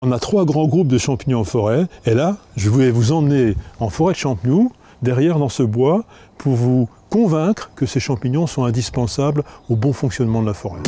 On a 3 grands groupes de champignons en forêt, et là, je voulais vous emmener en forêt de Champenoux, derrière dans ce bois, pour vous convaincre que ces champignons sont indispensables au bon fonctionnement de la forêt.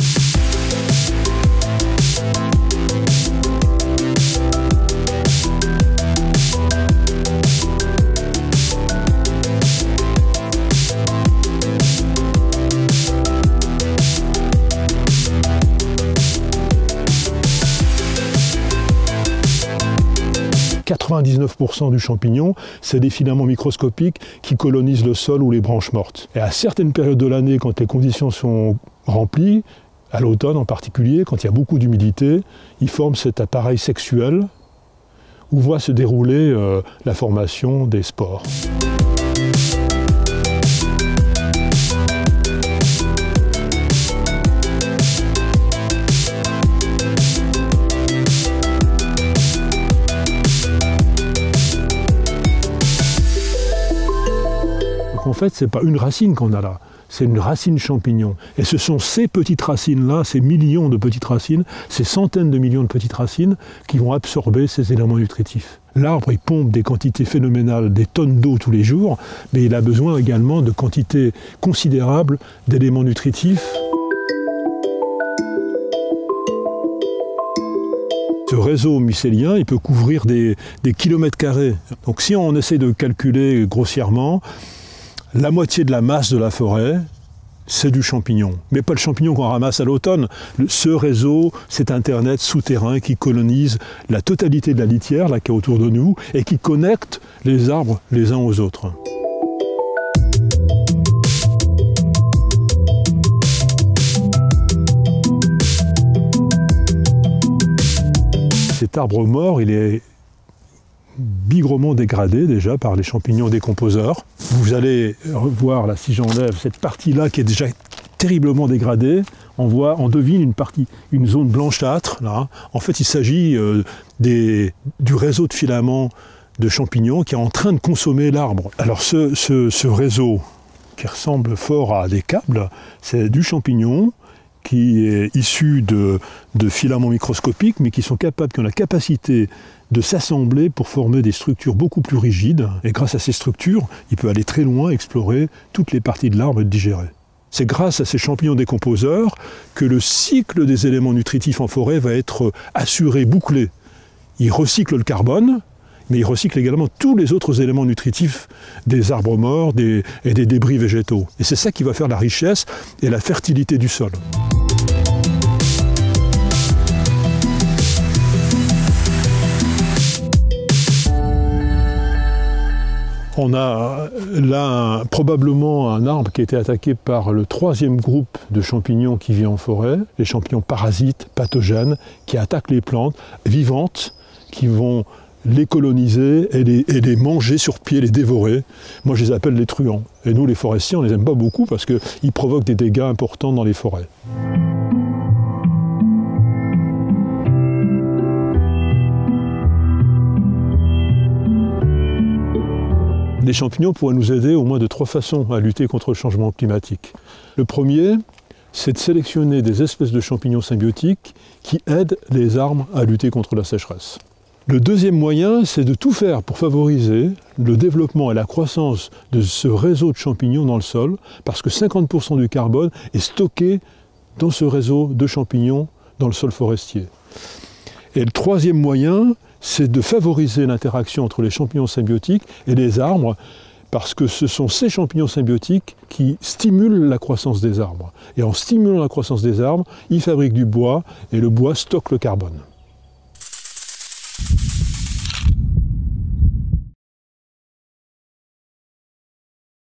« 99% du champignon, c'est des filaments microscopiques qui colonisent le sol ou les branches mortes. Et à certaines périodes de l'année, quand les conditions sont remplies, à l'automne en particulier, quand il y a beaucoup d'humidité, ils forment cet appareil sexuel où voit se dérouler la formation des spores. En fait, ce n'est pas une racine qu'on a là, c'est une racine champignon. Et ce sont ces petites racines-là, ces millions de petites racines, ces centaines de millions de petites racines qui vont absorber ces éléments nutritifs. L'arbre, il pompe des quantités phénoménales, des tonnes d'eau tous les jours, mais il a besoin également de quantités considérables d'éléments nutritifs. Ce réseau mycélien, il peut couvrir des kilomètres carrés. Donc si on essaie de calculer grossièrement, la moitié de la masse de la forêt, c'est du champignon. Mais pas le champignon qu'on ramasse à l'automne. Ce réseau, c'est Internet souterrain qui colonise la totalité de la litière, là, qui est autour de nous, et qui connecte les arbres les uns aux autres. Cet arbre mort, il est bigrement dégradé déjà par les champignons décomposeurs. Vous allez voir là, si j'enlève cette partie-là qui est déjà terriblement dégradée, on devine une zone blanchâtre là. En fait, il s'agit du réseau de filaments de champignons qui est en train de consommer l'arbre. Alors ce réseau qui ressemble fort à des câbles, c'est du champignon qui est issu de filaments microscopiques, mais qui ont la capacité de s'assembler pour former des structures beaucoup plus rigides. Et grâce à ces structures, il peut aller très loin, explorer toutes les parties de l'arbre et le digérer. C'est grâce à ces champignons décomposeurs que le cycle des éléments nutritifs en forêt va être assuré, bouclé. Il recycle le carbone, mais il recycle également tous les autres éléments nutritifs des arbres morts et des débris végétaux. Et c'est ça qui va faire la richesse et la fertilité du sol. On a là probablement un arbre qui a été attaqué par le 3e groupe de champignons qui vit en forêt, les champignons parasites, pathogènes, qui attaquent les plantes vivantes, qui vont les coloniser et les manger sur pied, les dévorer. Moi, je les appelle les truands. Et nous, les forestiers, on ne les aime pas beaucoup parce qu'ils provoquent des dégâts importants dans les forêts. Les champignons pourraient nous aider au moins de 3 façons à lutter contre le changement climatique. Le premier, c'est de sélectionner des espèces de champignons symbiotiques qui aident les arbres à lutter contre la sécheresse. Le deuxième moyen, c'est de tout faire pour favoriser le développement et la croissance de ce réseau de champignons dans le sol, parce que 50% du carbone est stocké dans ce réseau de champignons dans le sol forestier. Et le troisième moyen, c'est de favoriser l'interaction entre les champignons symbiotiques et les arbres, parce que ce sont ces champignons symbiotiques qui stimulent la croissance des arbres. Et en stimulant la croissance des arbres, ils fabriquent du bois, et le bois stocke le carbone.